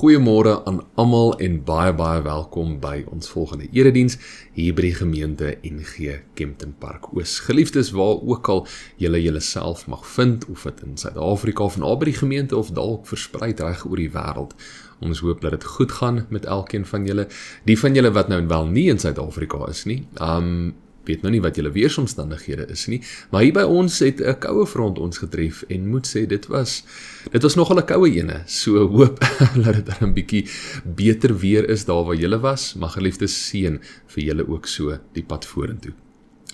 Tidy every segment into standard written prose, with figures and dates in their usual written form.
Goeiemôre aan almal en baie welkom by ons volgende erediens hier by die gemeente NG Kempton Park Oos. Geliefdes, waar ook al julle julleself mag vind, of dit in Suid-Afrika of naby die gemeente of dalk verspreid reg oor die wêreld. Ons hoop dat dit goed gaan met elkeen van julle. Die van julle wat nou wel nie in Suid-Afrika is nie, weet nou nie wat julle weersomstandighede is nie, maar hier by ons het 'n koue front ons getref en moet sê dit was nogal 'n koue ene, so hoop dat dit dan 'n bietjie beter weer is daar waar julle was, maar geliefde seën vir julle ook so die pad vorentoe.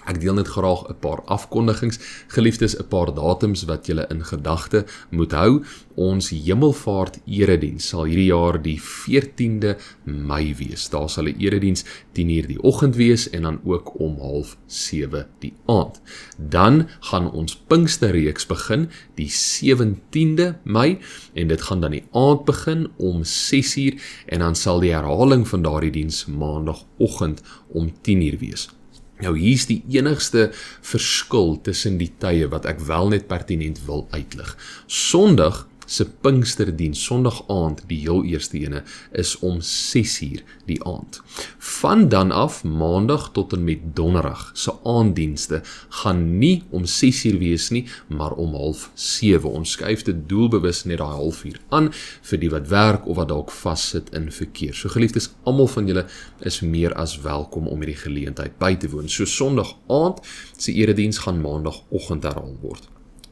Ek deel net graag 'n paar afkondigings, geliefdes, 'n paar datums wat julle in gedagte moet hou. Ons hemelvaart erediens sal hierdie jaar die 14de Mei wees. Daar sal 'n erediens 10:00 die oggend wees en dan ook om 6:30 die aand. Dan gaan ons Pinksterreeks begin die 17de Mei en dit gaan dan die aand begin om 6:00 en dan sal die herhaling van daardie diens maandagooggend om 10:00 wees. Nou hier's die enigste verskil tussen die tye wat ek wel net pertinent wil uitlig. Sondag se Pinksterdiens, Sondag aand, die heel eerste ene, is om 6:00 die aand. Van dan af, Maandag tot en met Donderdag se aanddienste gaan nie om 6:00 wees nie, maar om 6:30. Ons skuif dit doelbewus net daai halfuur aan vir die wat werk of wat dalk vassit in verkeer. So geliefdes, almal van julle is meer as welkom om hierdie geleentheid by te woon. So Sondag aand se erediens gaan Maandagoggend herhaal word.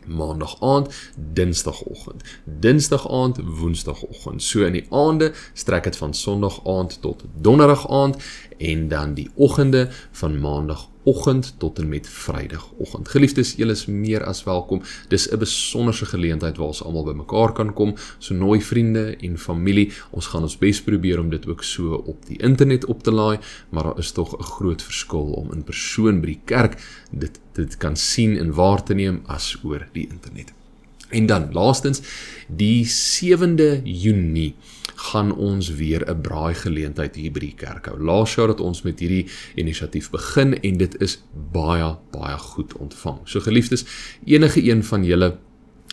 Maandag aand, Dinsdagoggend, Dinsdag aand, Woensdagoggend. So in die aande strek dit van Sondag aand tot Donderdag aand en dan die oggende van Maandagoggend tot en met Vrydagoggend. Geliefdes, julle is meer as welkom. Dis 'n besonderse geleentheid waar ons almal bymekaar kan kom. So nooi vriende en familie. Ons gaan ons bes probeer om dit ook so op die internet op te laai, maar daar is tog 'n groot verskil om in persoon by die kerk dit kan sien en waar te neem as oor die internet. En dan, laastens, die 7de Junie gaan ons weer 'n braai geleentheid hier by die kerk hou. Laas jaar het ons met hierdie inisiatief begin en dit is baie goed ontvang. So geliefdes, enige een van julle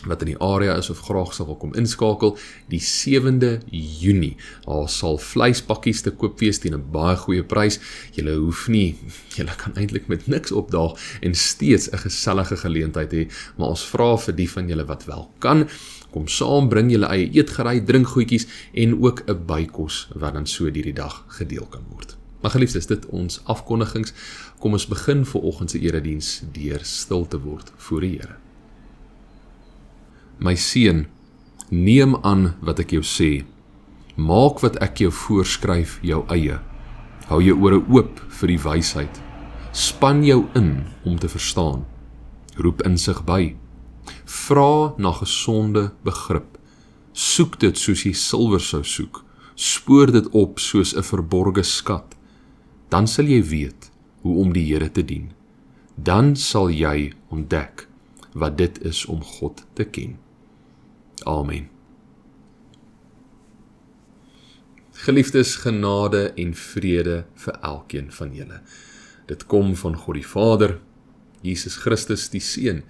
wat in die area is of graag sal wil kom inskakel, die 7de Junie, daar sal vleispakkies te koop wees teen 'n baie goeie prys. Julle kan eintlik met niks opdaag en steeds 'n gesellige geleentheid hê, maar ons vra vir die van julle wat wel kan, kom saam, bring julle eie eetgerei, drinkgoedjies en ook 'n bykos wat dan so deur die dag gedeel kan word. Maar geliefdes, dit ons afkondigings. Kom ons begin vanoggend se erediens deur stil te word voor die Here. My seun, neem aan wat ek jou sê. Maak wat ek jou voorskryf jou eie. Hou jou ore oop vir die wysheid. Span jou in om te verstaan. Roep insig by. Vra na gesonde begrip. Soek dit soos jy silwer sou soek. Spoor dit op soos 'n verborge skat. Dan sal jy weet hoe om die Here te dien. Dan sal jy ontdek wat dit is om God te ken. Amen. Geliefdes, genade en vrede vir elkeen van julle. Dit kom van God die Vader, Jesus Christus die Seun,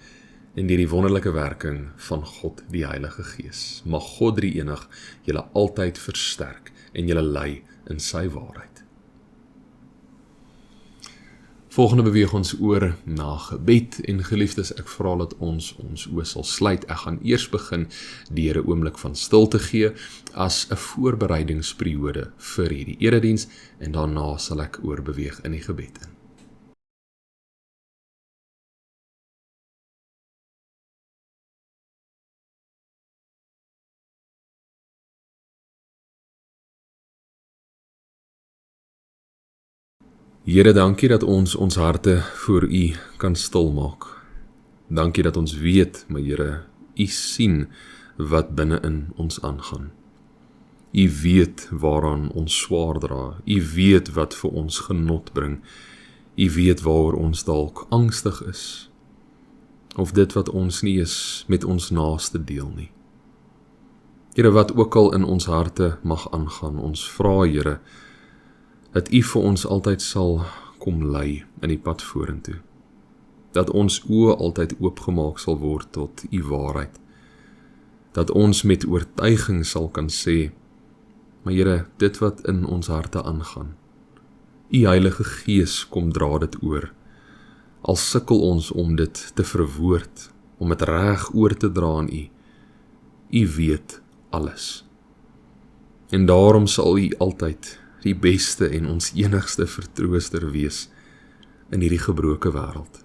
en deur die wonderlike werking van God die Heilige Gees. Mag God drie-enig julle altyd versterk en julle lei in sy waarheid. Volgende beweeg ons oor na gebed en geliefdes, ek vra dat ons oë sal sluit. Ek gaan eers begin deur 'n oomblik van stilte gee as 'n voorbereidingsperiode vir hierdie erediens en daarna sal ek oorbeweeg in die gebed in. Here, dankie dat ons harte voor U kan stilmaak. Dankie dat ons weet, my Here, U sien wat binne in ons aangaan. U weet waaraan ons swaar dra. U weet wat vir ons genot bring. U weet waaroor ons dalk angstig is. Of dit wat ons nie is met ons naaste deel nie. Here, wat ook al in ons harte mag aangaan, ons vra, Here, dat U vir ons altyd sal kom lei in die pad vorentoe. Dat ons oë altyd oopgemaak sal word tot U waarheid. Dat ons met oortuiging sal kan sê, Maar Here, dit wat in ons harte aangaan, U Heilige Gees kom dra dit oor. Al sukkel ons om dit te verwoord, om dit reg oor te dra aan U. U weet alles. En daarom sal U altyd die beste en ons enigste vertrooster wees in hierdie gebroke wêreld.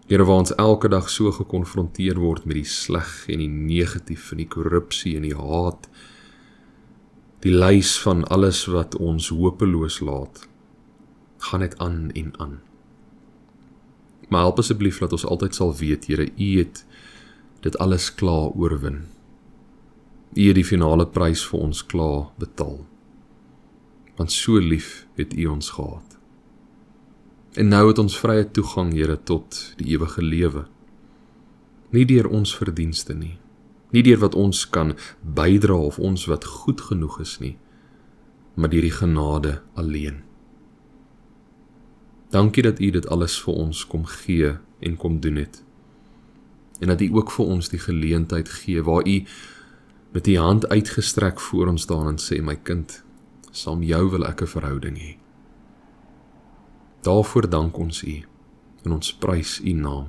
Here, waar ons elke dag so gekonfronteer word met die sleg en die negatief en die korrupsie en die haat, die lys van alles wat ons hopeloos laat, gaan net aan en aan. Maar help asseblief dat ons altyd sal weet, Here, U het dit alles klaar oorwin. U het die finale prys vir ons klaar betaal. Want so lief het U ons gehad. En nou het ons vrye toegang, Here, tot die ewige lewe. Nie deur ons verdienste nie. Nie deur wat ons kan bydra of ons wat goed genoeg is nie, maar deur die genade alleen. Dankie dat U dit alles vir ons kom gee en kom doen het. En dat U ook vir ons die geleentheid gee, waar U met die hand uitgestrek voor ons staan en sê, my kind, saam jou wil ek 'n verhouding hê. Daarvoor dank ons U, en ons prys U naam.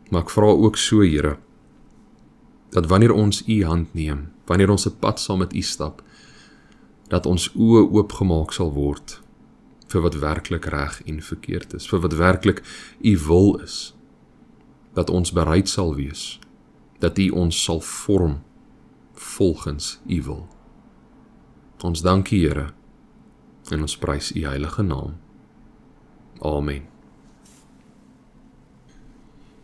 Maar ek vra ook so, Here, dat wanneer ons U hand neem, wanneer ons 'n pad saam met U stap, dat ons oë oopgemaak sal word vir wat werklik reg en verkeerd is, vir wat werklik U wil is, dat ons bereid sal wees, dat U ons sal vorm volgens U wil. Ons dank U, Here, en ons prys U heilige naam. Amen.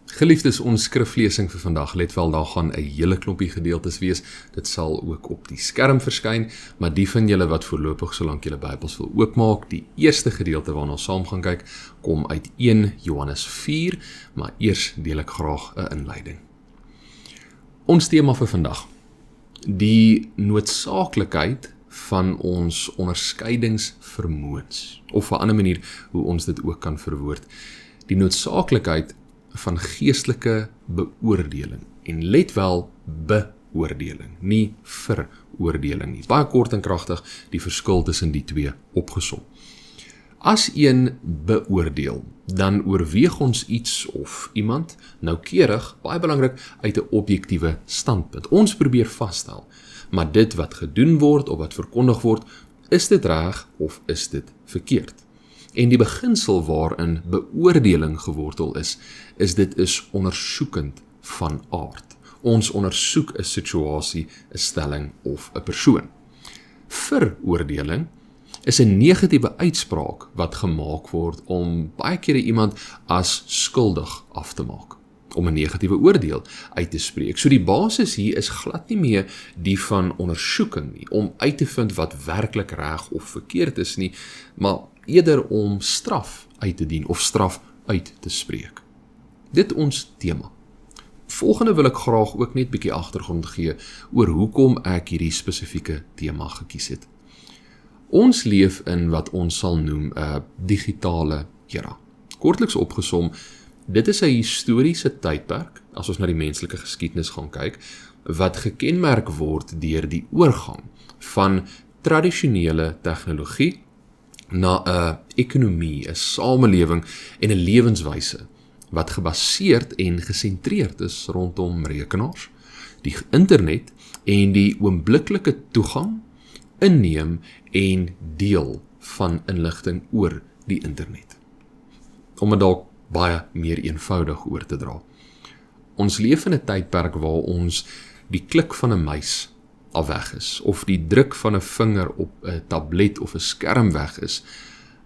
Geliefdes, ons skriflesing vir vandag, let wel, daar gaan 'n hele klompie gedeeltes wees, dit sal ook op die skerm verskyn, maar die van julle wat voorlopig solank julle Bybels wil oopmaak, die eerste gedeelte waarna ons saam gaan kyk, kom uit 1 Johannes 4, maar eers deel ek graag 'n inleiding. Ons tema vir vandag, die noodsaaklikheid van ons onderskeidingsvermoëns, of 'n ander manier hoe ons dit ook kan verwoord, die noodsaaklikheid van geestelike beoordeling, en let wel, beoordeling, nie veroordeling nie. Baie kort en kragtig die verskil tussen die twee opgesom. As een beoordeel, dan oorweeg ons iets of iemand noukeurig, baie belangrik, uit 'n objektiewe standpunt. Ons probeer vasstel, maar dit wat gedoen word of wat verkondig word, is dit reg of is dit verkeerd? En die beginsel waarin beoordeling gewortel is dit is ondersoekend van aard. Ons ondersoek 'n situasie, 'n stelling of 'n persoon. Veroordeling is 'n negatiewe uitspraak wat gemaak word om baie kere iemand as skuldig af te maak, om 'n negatiewe oordeel uit te spreek. So die basis hier is glad nie meer die van ondersoeking nie, om uit te vind wat werklik reg of verkeerd is nie, maar eerder om straf uit te dien of straf uit te spreek. Dit ons tema. Volgende wil ek graag ook net bietjie agtergrond gee oor hoekom ek hierdie spesifieke tema gekies het. Ons leef in wat ons sal noem 'n digitale era. Kortliks opgesom, dit is 'n historiese tydperk, as ons na die menslike geskiedenis gaan kyk, wat gekenmerk word deur die oorgang van tradisionele tegnologie na 'n ekonomie, 'n samelewing en 'n lewenswyse wat gebaseerd en gesentreerd is rondom rekenaars, die internet en die oombliklike toegang, inneem en deel van inligting oor die internet. Om dit dalk baie meer eenvoudig oor te dra. Ons leef in 'n tydperk waar ons die klik van 'n muis al weg is, of die druk van 'n vinger op 'n tablet of 'n skerm weg is,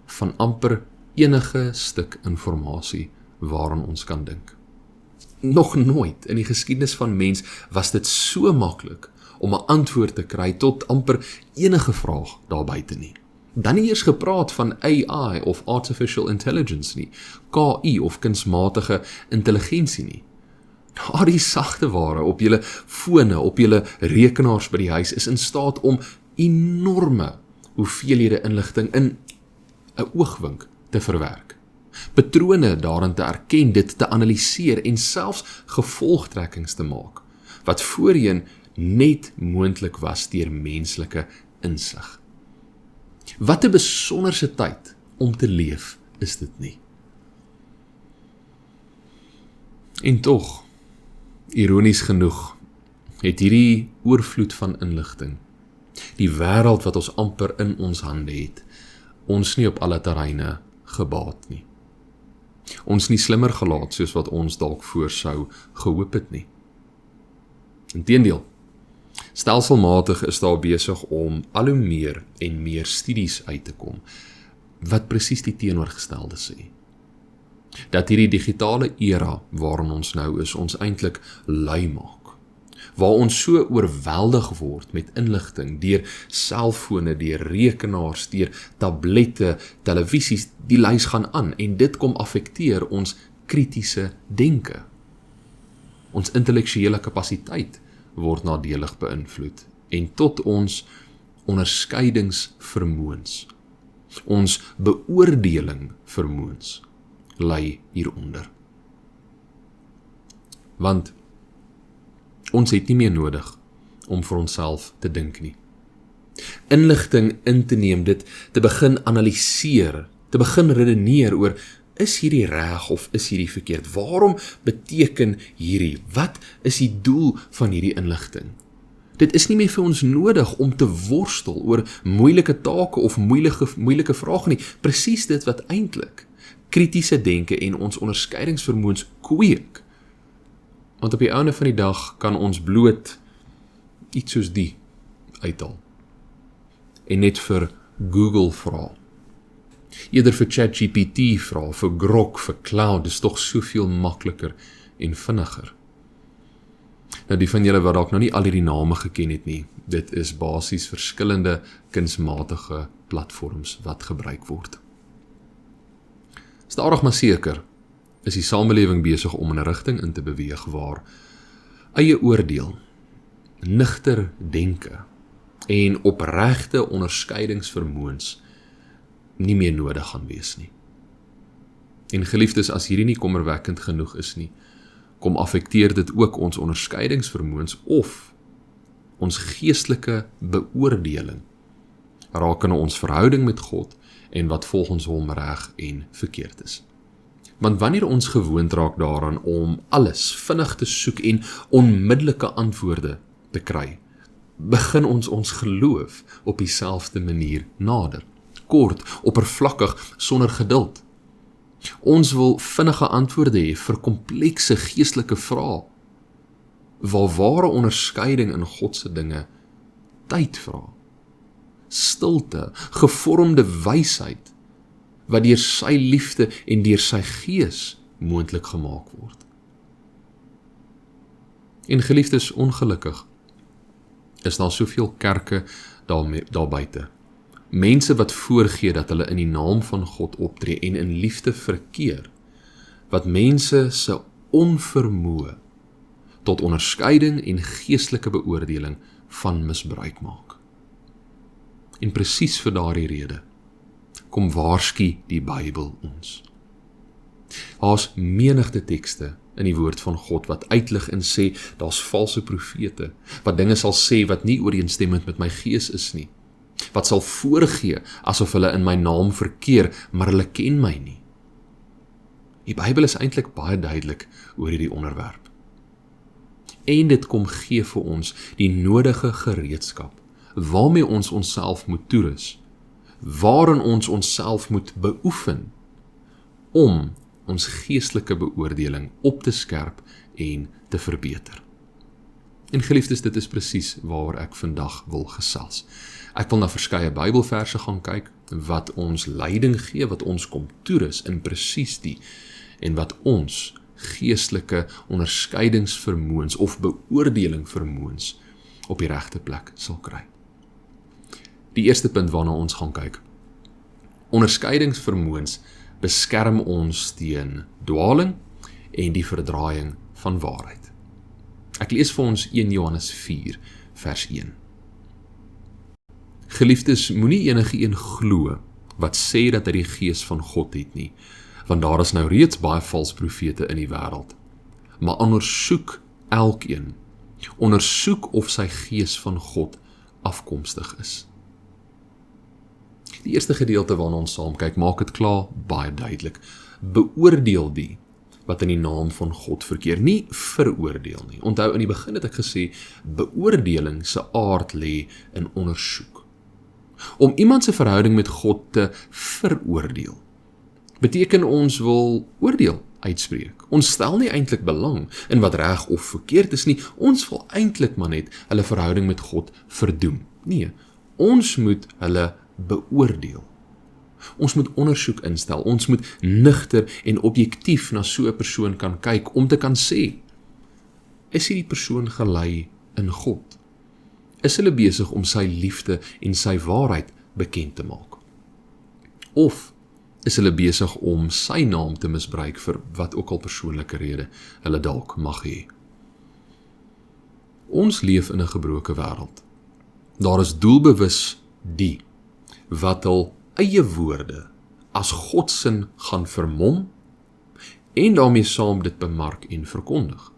van amper enige stuk inligting waaraan ons kan dink. Nog nooit in die geskiedenis van mens was dit so maklik om 'n antwoord te kry tot amper enige vraag daar buite nie. Dan nie eers gepraat van AI of Artificial Intelligence nie, KI of kunsmatige intelligensie nie. Daardie sagte ware op julle fone, op julle rekenaars by die huis is in staat om enorme hoeveelhede inligting in 'n oogwink te verwerk. Patrone daarin te erken, dit te analiseer en selfs gevolgtrekkings te maak, wat voorheen net moontlik was deur menslike insig. Wat 'n besonderse tyd om te leef is dit nie. En tog, ironies genoeg, het hierdie oorvloed van inligting, die wêreld wat ons amper in ons hande het, ons nie op alle terreine gebaat nie. Ons nie slimmer gelaat soos wat ons dalk voorsou gehoop het nie. Inteendeel, stelselmatig is daar besig om al hoe meer en meer studies uit te kom, wat presies die teenoorgestelde sê. Dat hierdie digitale era waarin ons nou is, ons eintlik lui maak. Waar ons so oorweldig word met inligting, deur selfone, deur rekenaars, deur tablette, televisies, die lys gaan aan, en dit kom affekteer ons kritiese denke. Ons intellektuele kapasiteit word nadelig beïnvloed, en tot ons onderskeidingsvermoëns, ons beoordeling vermoëns, lei hieronder. Want ons het nie meer nodig om vir onsself te dink nie. Inligting in te neem, dit te begin analiseer, te begin redeneer oor, is hierdie reg of is hierdie verkeerd? Waarom beteken hierdie? Wat is die doel van hierdie inligting? Dit is nie meer vir ons nodig om te worstel oor moeilike take of moeilike vrae nie. Presies dit wat eintlik kritiese denke en ons onderskeidingsvermoëns kweek. Want op die einde van die dag kan ons bloot iets soos die uithaal. En net vir Google vra. Eerder vir ChatGPT vra, vir Grok, vir Cloud, dis tog soveel makliker en vinniger. Nou die van julle wat dalk nou nie al hierdie name geken het nie, dit is basies verskillende kunsmatige platforms wat gebruik word. Stadig maar seker is die samelewing besig om in 'n rigting in te beweeg waar eie oordeel, nigter denke en opregte onderskeidingsvermoëns nie meer nodig gaan wees nie. En geliefdes, as hierdie nie kommerwekkend genoeg is nie, kom affekteer dit ook ons onderskeidingsvermoëns of ons geestelike beoordeling rakende ons verhouding met God en wat volgens hom reg en verkeerd is. Want wanneer ons gewoond raak daaraan om alles vinnig te soek en onmiddellike antwoorde te kry, begin ons geloof op dieselfde manier nader. Kort, oppervlakkig, sonder geduld. Ons wil vinnige antwoorde hê vir komplekse geestelike vrae, waar ware onderskeiding in God se dinge tyd vra. Stilte, gevormde wysheid, wat deur sy liefde en deur sy gees moontlik gemaak word. En geliefdes, ongelukkig is daar soveel kerke daar buite. Mense wat voorgee dat hulle in die naam van God optree en in liefde verkeer, wat mense se onvermoë tot onderskeiding en geestelike beoordeling van misbruik maak. En presies vir daardie rede kom waarsku die Bybel ons. Daar's menigte tekste in die woord van God wat uitlig en sê, daar's valse profete, wat dinge sal sê wat nie ooreenstemmend met my gees is nie, wat sal voorgee asof hulle in my naam verkeer, maar hulle ken my nie. Die Bybel is eintlik baie duidelik oor hierdie onderwerp. En dit kom gee vir ons die nodige gereedskap, waarmee ons onsself moet toerus, waarin ons onsself moet beoefen, om ons geestelike beoordeling op te skerp en te verbeter. En geliefdes, dit is presies waar ek vandag wil gesels. Ek wil na verskeie Bybelverse gaan kyk, wat ons leiding gee, wat ons kom toerus in presies die, en wat ons geestelike onderskeidingsvermoëns of beoordelingvermoëns op die regte plek sal kry. Die eerste punt waarna ons gaan kyk. Onderskeidingsvermoëns beskerm ons teen dwaling en die verdraaiing van waarheid. Ek lees vir ons 1 Johannes 4 vers 1. Geliefdes, moenie enige een glo wat sê dat hy die gees van God het nie, want daar is nou reeds baie vals profete in die wêreld. Maar ondersoek elkeen Ondersoek of sy gees van God afkomstig is. Die eerste gedeelte waarna ons saam kyk, maak dit klaar baie duidelik. Beoordeel die wat in die naam van God verkeer, nie veroordeel nie. Onthou, in die begin het ek gesê, beoordeling se aard lê in ondersoek. Om iemand se verhouding met God te veroordeel, beteken ons wil oordeel uitspreek. Ons stel nie eintlik belang in wat reg of verkeerd is nie, ons wil eintlik maar net hulle verhouding met God verdoem. Nee, ons moet hulle beoordeel. Ons moet ondersoek instel, ons moet nugter en objektief na so 'n persoon kan kyk om te kan sê, is hierdie persoon gelei in God? Is hulle besig om sy liefde en sy waarheid bekend te maak? Of is hulle besig om sy naam te misbruik vir wat ook al persoonlike rede hulle dalk mag hê? Ons leef in 'n gebroke wêreld. Daar is doelbewus die wat hul eie woorde as Godsin gaan vermom en daarmee saam dit bemark en verkondig.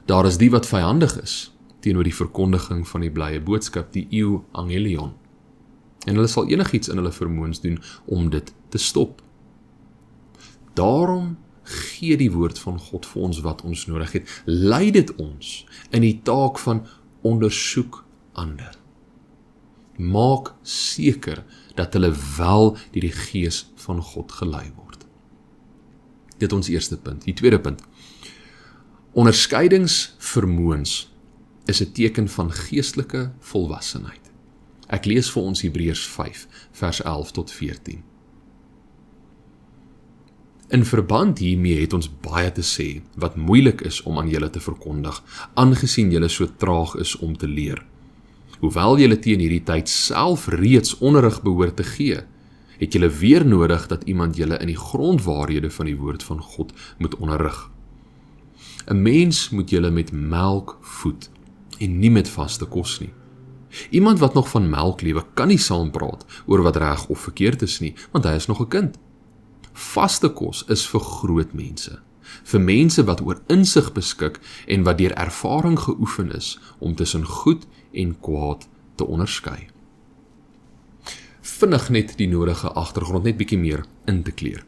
Daar is die wat vyandig is teenoor die verkondiging van die blye boodskap, die euangelion. En hulle sal enigiets in hulle vermoëns doen om dit te stop. Daarom gee die woord van God vir ons wat ons nodig het. Lei dit ons in die taak van ondersoek ander. Maak seker dat hulle wel deur die gees van God gelei word. Dit ons eerste punt. Die tweede punt. Onderskeidingsvermoëns is 'n teken van geestelike volwassenheid. Ek lees vir ons Hebreërs 5, vers 11 tot 14. In verband hiermee het ons baie te sê wat moeilik is om aan julle te verkondig, aangesien julle so traag is om te leer. Hoewel julle teen hierdie tyd self reeds onderrig behoort te gee, het julle weer nodig dat iemand julle in die grondwaarhede van die woord van God moet onderrig. 'n Mens moet julle met melk voed en nie met vaste kos nie. Iemand wat nog van melk lewe kan nie saampraat oor wat reg of verkeerd is nie, want hy is nog 'n kind. Vaste kos is vir groot mense, vir mense wat oor insig beskik en wat deur ervaring geoefen is om tussen goed en kwaad te onderskei. Vinnig net die nodige agtergrond net bietjie meer in te kleer.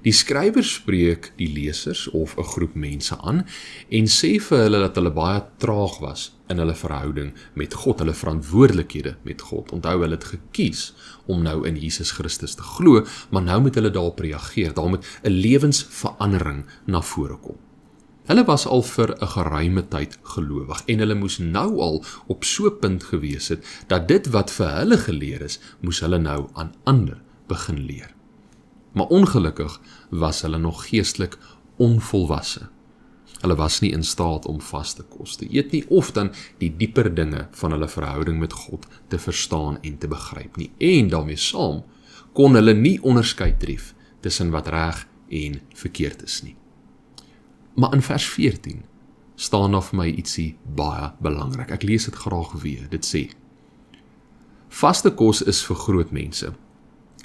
Die skrywer spreek die lesers of 'n groep mense aan en sê vir hulle dat hulle baie traag was in hulle verhouding met God, hulle verantwoordelikhede met God. Onthou, hulle het gekies om nou in Jesus Christus te glo, maar nou moet hulle daarop reageer, daar moet 'n lewensverandering na vore kom. Hulle was al vir 'n geruime tyd gelowig en hulle moes nou al op so 'n punt gewees het dat dit wat vir hulle geleer is, moes hulle nou aan ander begin leer. Maar ongelukkig was hulle nog geestelik onvolwasse. Hulle was nie in staat om vaste kos te eet nie, of dan die dieper dinge van hulle verhouding met God te verstaan en te begryp nie. En daarmee saam kon hulle nie onderskeid tref tussen wat reg en verkeerd is nie. Maar in vers 14 staan daar vir my ietsie baie belangrik. Ek lees dit graag weer. Dit sê: vaste kos is vir groot mense,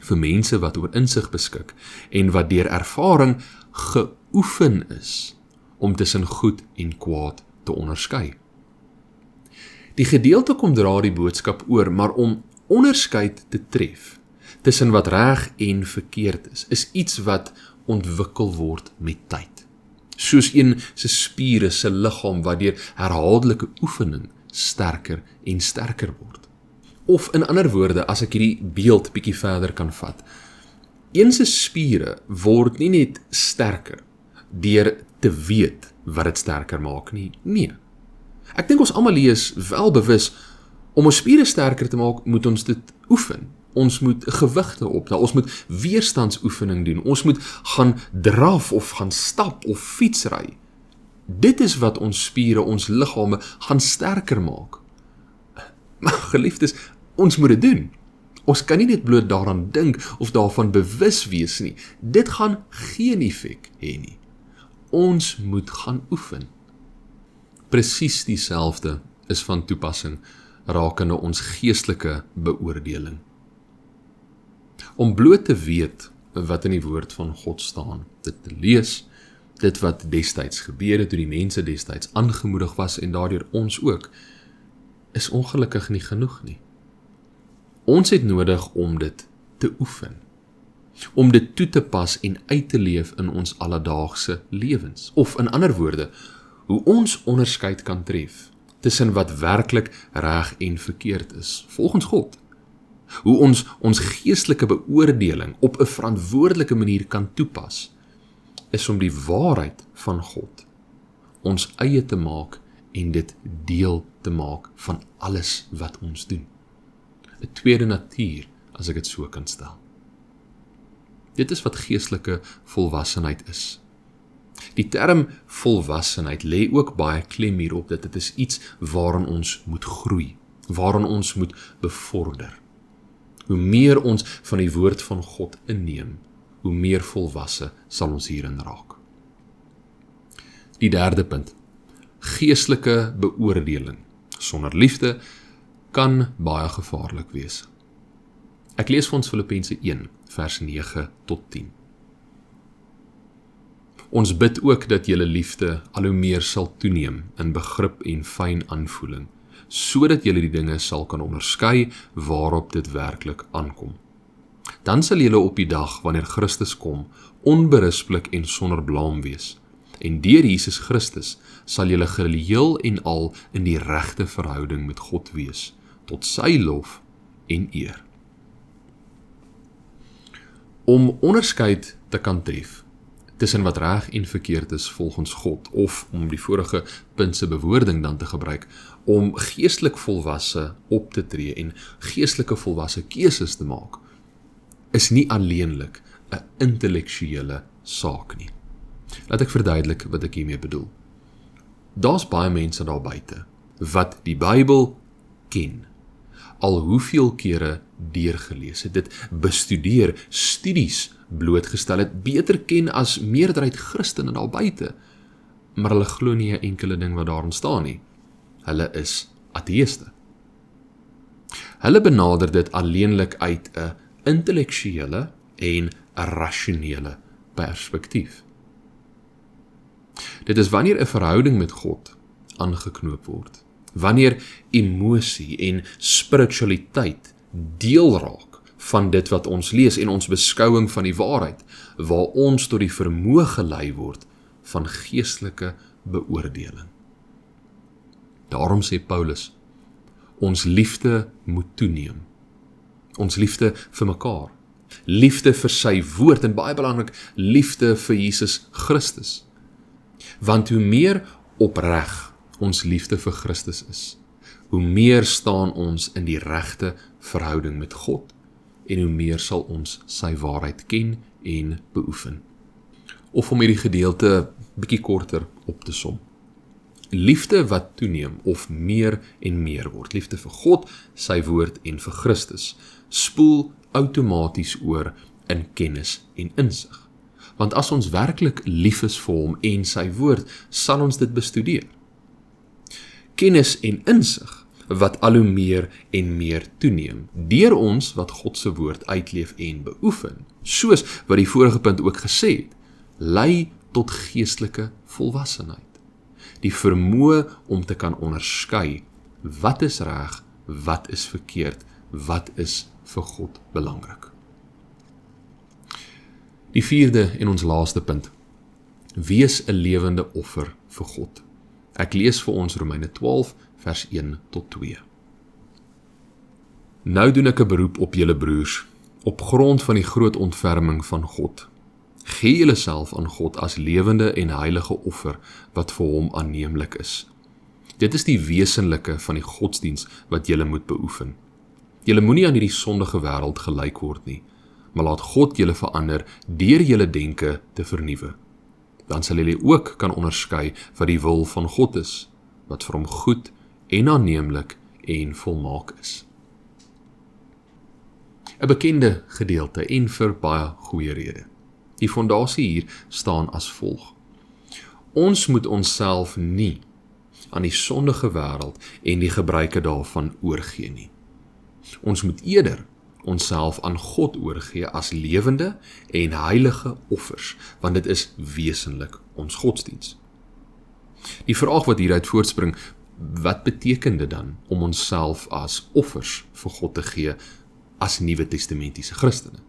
vir mense wat oor insig beskik en wat deur ervaring geoefen is om tussen goed en kwaad te onderskei. Die gedeelte kom dra die boodskap oor, maar om onderskeid te tref tussen wat reg en verkeerd is iets wat ontwikkel word met tyd. Soos een se spiere, se liggaam wat deur herhaaldelike oefening sterker en sterker word. Of in ander woorde, as ek hierdie beeld bietjie verder kan vat, een se spiere word nie net sterker deur te weet wat dit sterker maak nie. Nee. Ek dink ons almal is wel bewus, om ons spiere sterker te maak, moet ons dit oefen. Ons moet gewigte optel, ons moet weerstandsoefening doen, ons moet gaan draf of gaan stap of fietsry. Dit is wat ons spiere, ons liggame gaan sterker maak. Maar geliefdes, ons moet dit doen. Ons kan nie net bloot daaraan dink of daarvan bewus wees nie. Dit gaan geen effek hê nie. Ons moet gaan oefen. Presies dieselfde is van toepassing rakende ons geestelike beoordeling. Om bloot te weet wat in die woord van God staan, dit te lees, Dit wat destyds gebeur het, toe die mense destyds aangemoedig was en daardeur ons ook, is ongelukkig nie genoeg nie. Ons het nodig om dit te oefen, om dit toe te pas en uit te leef in ons alledaagse lewens. Of in ander woorde, hoe ons onderskeid kan tref tussen wat werklik reg en verkeerd is, volgens God. Hoe ons geestelike beoordeling op 'n verantwoordelike manier kan toepas, is om die waarheid van God ons eie te maak en dit deel te maak van alles wat ons doen. 'n tweede natuur, as ek dit so kan stel. Dit is wat geestelike volwassenheid is. Die term volwassenheid lê ook baie klem hierop dat dit is iets waarin ons moet groei, waarin ons moet bevorder. Hoe meer ons van die woord van God inneem, hoe meer volwasse sal ons hierin raak. Die derde punt, geestelike beoordeling sonder liefde kan baie gevaarlik wees. Ek lees vir ons Filippense 1, vers 9 tot 10. Ons bid ook dat julle liefde al hoe meer sal toeneem in begrip en fyn aanvoeling, sodat julle die dinge sal kan onderskei waarop dit werklik aankom. Dan sal julle op die dag, wanneer Christus kom, onberispelik en sonder blaam wees. En deur Jesus Christus sal julle geheel en al in die regte verhouding met God wees, tot sy lof en eer. Om onderskeid te kan tref tussen wat reg en verkeerd is volgens God, of om die vorige punt se bewoording dan te gebruik, om geestelik volwasse op te tree en geestelike volwasse keuses te maak, is nie alleenlik 'n intellektuele saak nie. Laat ek verduidelik wat ek hiermee bedoel. Daar's baie mense daar buite wat die Bybel ken, al hoeveel kere deurgelees het, dit bestudeer, studies blootgestel het, beter ken as meerderheid Christene daar buite, maar hulle glo nie 'n enkele ding wat daarin staan nie. Hulle is ateïste. Hulle benader dit alleenlik uit 'n intellektuele en 'n rasionele perspektief. Dit is wanneer 'n verhouding met God aangeknoop word, wanneer emosie en spiritualiteit deel raak van dit wat ons lees en ons beskouing van die waarheid, waar ons tot die vermoë gelei word van geestelike beoordeling. Daarom sê Paulus, ons liefde moet toeneem. Ons liefde vir mekaar, liefde vir sy woord en baie belangrik, liefde vir Jesus Christus. Want hoe meer opreg ons liefde vir Christus is, hoe meer staan ons in die regte verhouding met God en hoe meer sal ons sy waarheid ken en beoefen. Of om hierdie gedeelte bietjie korter op te som. Liefde wat toeneem of meer en meer word, liefde vir God, sy woord en vir Christus, spoel outomaties oor in kennis en insig. Want as ons werklik lief is vir hom en sy woord, sal ons dit bestudeer. Kennis en insig wat al hoe meer en meer toeneem, deur ons wat God se woord uitleef en beoefen, soos wat die vorige punt ook gesê het, lei tot geestelike volwassenheid. Die vermoë om te kan onderskei, wat is reg, wat is verkeerd, wat is vir God belangrik. Die vierde en ons laaste punt, wees 'n lewende offer vir God. Ek lees vir ons Romeine 12, vers 1 tot 2. Nou doen ek 'n beroep op julle broers, op grond van die groot ontferming van God. Gee julle self aan God as lewende en heilige offer, wat vir hom aanneemlik is. Dit is die wesenlike van die godsdiens wat julle moet beoefen. Julle moenie aan hierdie sondige wêreld gelyk word nie, maar laat God julle verander deur julle denke te vernuwe. Dan sal julle ook kan onderskei wat die wil van God is, wat vir hom goed en aanneemlik en volmaak is. 'n bekende gedeelte en vir baie goeie rede. Die fondasie hier staan as volg. Ons moet onsself nie aan die sondige wêreld en die gebruike daarvan oorgee nie. Ons moet eerder onsself aan God oorgee as lewende en heilige offers, want dit is wesenlik ons godsdiens. Die vraag wat hieruit voortspring, wat beteken dit dan om onsself as offers vir God te gee as Nuwe Testamentiese Christene?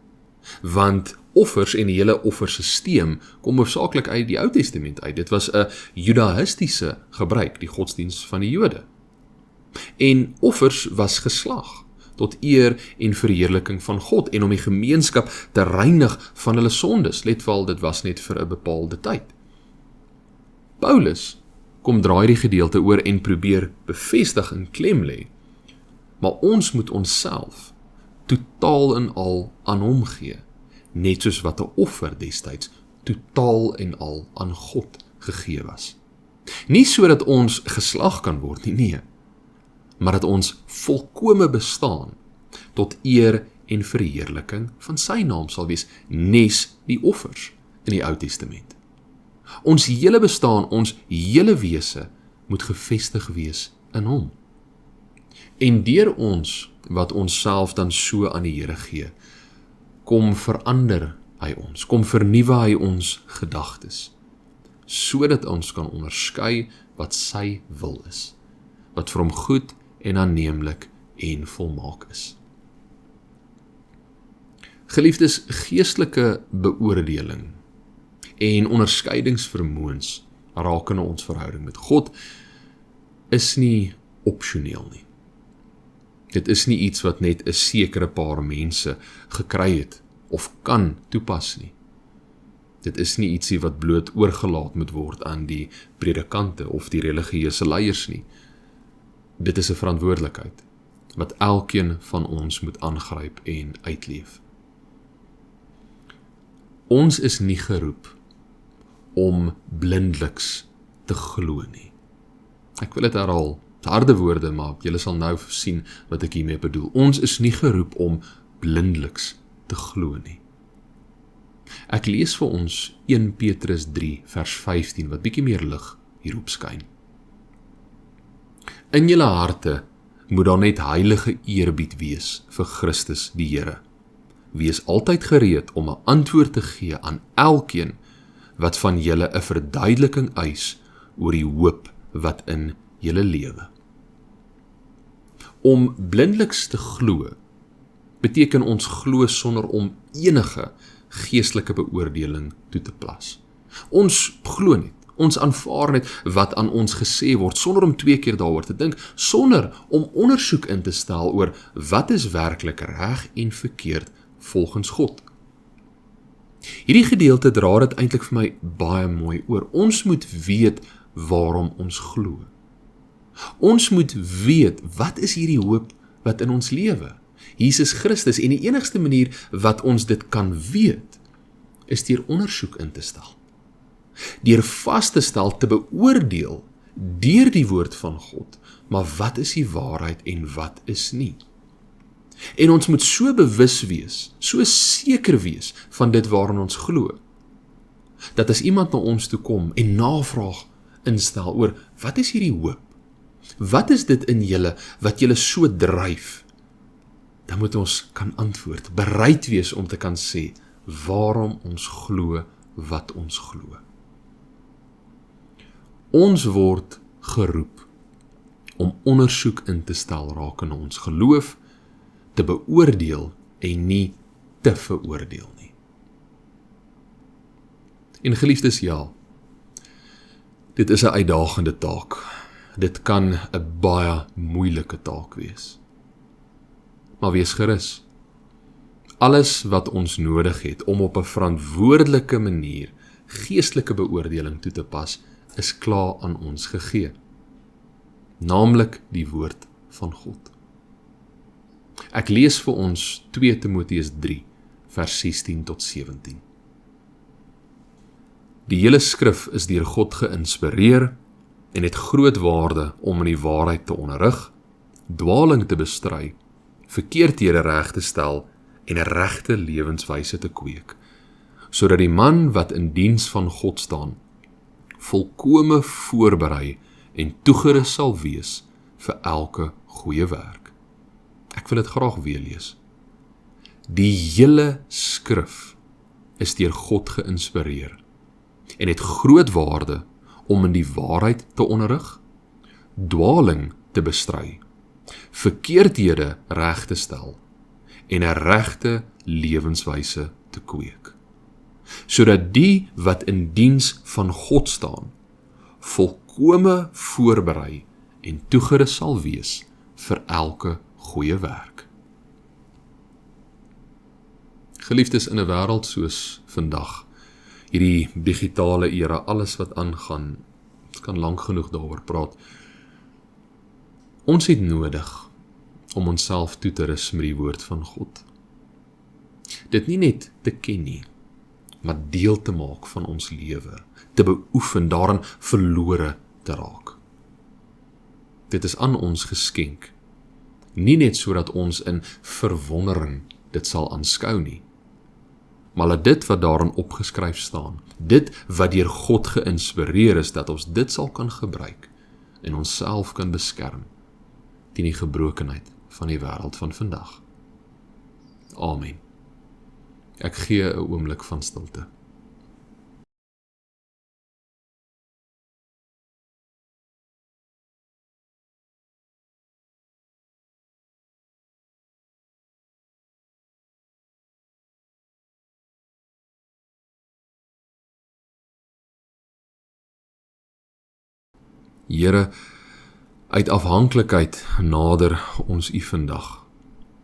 Want offers en die hele offersysteem kom hoofsaaklik uit die Ou Testament uit. Dit was 'n judaïstiese gebruik, die godsdiens van die Jode. En offers was geslag tot eer en verheerliking van God en om die gemeenskap te reinig van hulle sondes, let wel, dit was net vir 'n bepaalde tyd. Paulus kom draai die gedeelte oor en probeer bevestig en klem lê, maar ons moet onsself totaal en al aan hom gee, net soos wat 'n offer destyds totaal en al aan God gegee was. Nie sodat ons geslag kan word nie, nee, maar dat ons volkome bestaan tot eer en verheerliking van sy naam sal wees, nes die offers in die Ou Testament. Ons hele bestaan, ons hele wese moet gevestig wees in hom. En deur ons, wat ons self dan so aan die Here gee, kom verander hy ons, kom vernuwe hy ons gedagtes, sodat ons kan onderskei wat sy wil is, wat vir hom goed en aanneemlik en volmaak is. Geliefdes, geestelike beoordeling en onderskeidingsvermoëns rakende ons verhouding met God is nie opsioneel nie. Dit is nie iets wat net 'n sekere paar mense gekry het of kan toepas nie. Dit is nie ietsie wat bloot oorgelaat moet word aan die predikante of die religieuse leiers nie. Dit is 'n verantwoordelikheid wat elkeen van ons moet aangryp en uitleef. Ons is nie geroep om blindeliks te glo nie. Ek wil dit herhaal, harde woorde, maar julle sal nou sien wat ek hiermee bedoel. Ons is nie geroep om blindeliks te glo nie. Ek lees vir ons 1 Petrus 3 vers 15 wat bietjie meer lig hierop skyn. In julle harte moet daar net heilige eerbied wees vir Christus die Here. Wees altyd gereed om 'n antwoord te gee aan elkeen wat van julle 'n verduideliking eis oor die hoop wat in julle lewe. Om blindeliks te glo beteken ons glo sonder om enige geestelike beoordeling toe te plas. Ons glo net, ons aanvaar net wat aan ons gesê word, sonder om 2 keer daaroor te dink, sonder om ondersoek in te stel oor wat is werklik reg en verkeerd volgens God. Hierdie gedeelte dra dit eintlik vir my baie mooi oor. Ons moet weet waarom ons glo. Ons moet weet, wat is hierdie hoop wat in ons lewe? Jesus Christus, en die enigste manier wat ons dit kan weet, is deur ondersoek in te stel. Deur vas te stel, te beoordeel, deur die woord van God, maar wat is die waarheid en wat is nie? En ons moet so bewus wees, so seker wees van dit waarin ons glo, dat as iemand na ons toe kom en navraag instel oor, wat is hierdie hoop? Wat is dit in julle wat julle so dryf? Dan moet ons kan antwoord, bereid wees om te kan sê, waarom ons glo wat ons glo. Ons word geroep om ondersoek in te stel rakende ons geloof, te beoordeel en nie te veroordeel nie. En geliefdes, ja, dit is 'n uitdagende taak. Dit kan 'n baie moeilike taak wees. Maar wees gerus. Alles wat ons nodig het om op 'n verantwoordelike manier geestelike beoordeling toe te pas, is klaar aan ons gegee. Naamlik die woord van God. Ek lees vir ons 2 Timoteus 3, vers 16 tot 17. Die hele skrif is deur God geïnspireer en het groot waarde om in die waarheid te onderrig, dwaling te bestry, verkeerdhede reg te stel en 'n regte lewenswyse te kweek, sodat die man wat in diens van God staan, volkome voorberei en toegerus sal wees vir elke goeie werk. Ek wil dit graag weer lees. Die hele skrif is deur God geïnspireer en het groot waarde om in die waarheid te onderrig, dwaling te bestry, verkeerdhede reg te stel en 'n regte lewenswyse te kweek, sodat die wat in diens van God staan, volkome voorberei en toegerus sal wees vir elke goeie werk. Geliefdes, in 'n wêreld soos vandag, hierdie digitale era, alles wat aangaan, ons kan lank genoeg daaroor praat. Ons het nodig om onsself toe te rus met die woord van God. Dit nie net te ken nie, maar deel te maak van ons lewe, te beoefen, daarin verlore te raak. Dit is aan ons geskenk, nie net sodat ons in verwondering dit sal aanskou nie, maar dat dit wat daarin opgeskryf staan, dit wat deur God geïnspireer is, dat ons dit sal kan gebruik en onsself kan beskerm teen die gebrokenheid van die wêreld van vandag. Amen. Ek gee 'n oomblik van stilte. Here, uit afhanklikheid nader ons U vandag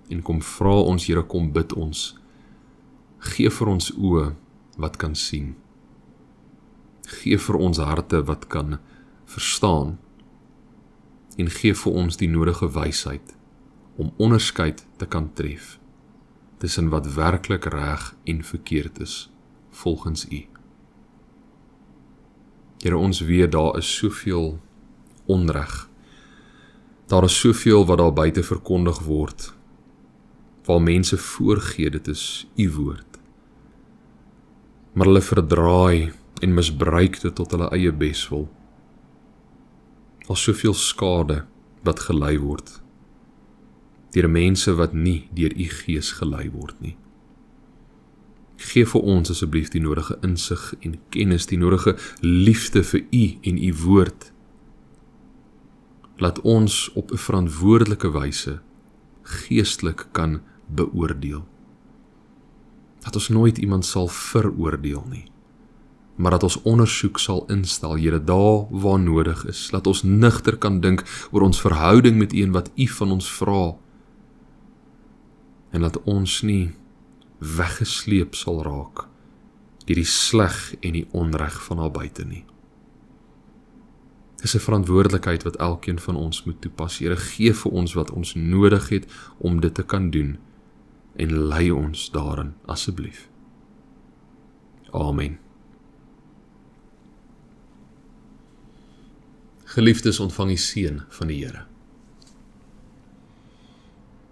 en kom vra ons, Here, kom bid ons, gee vir ons oë wat kan sien, gee vir ons harte wat kan verstaan en gee vir ons die nodige wysheid om onderskeid te kan tref tussen wat werklik reg en verkeerd is volgens U. Here, ons weet daar is soveel onreg. Daar is soveel wat daar buite verkondig word, waar mense voorgee dit is U woord, maar hulle verdraai en misbruik dit tot hulle eie beswil. Daar is soveel skade wat gelei word deur mense wat nie deur U Gees gelei word nie. Gee vir ons asseblief die nodige insig en kennis, die nodige liefde vir U en U woord. Laat ons op 'n verantwoordelike wyse geestelik kan beoordeel. Dat ons nooit iemand sal veroordeel nie, maar dat ons ondersoek sal instel, Here, daar waar nodig is. Laat ons nugter kan dink oor ons verhouding met U en wat U van ons vra. En laat ons nie weggesleep sal raak deur die sleg en die onreg van daar buite nie. Dis 'n verantwoordelikheid wat elkeen van ons moet toepas. Here, gee vir ons wat ons nodig het om dit te kan doen en lei ons daarin asseblief. Amen. Geliefdes, ontvang die seën van die Here.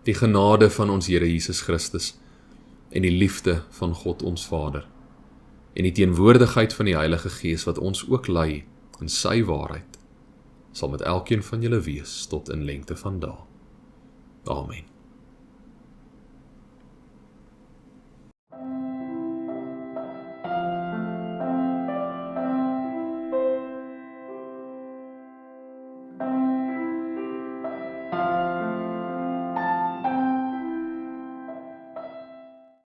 Die genade van ons Here Jesus Christus en die liefde van God ons Vader en die teenwoordigheid van die Heilige Gees wat ons ook lei in sy waarheid, sal met elkeen van julle wees tot in lengte van dae. Amen.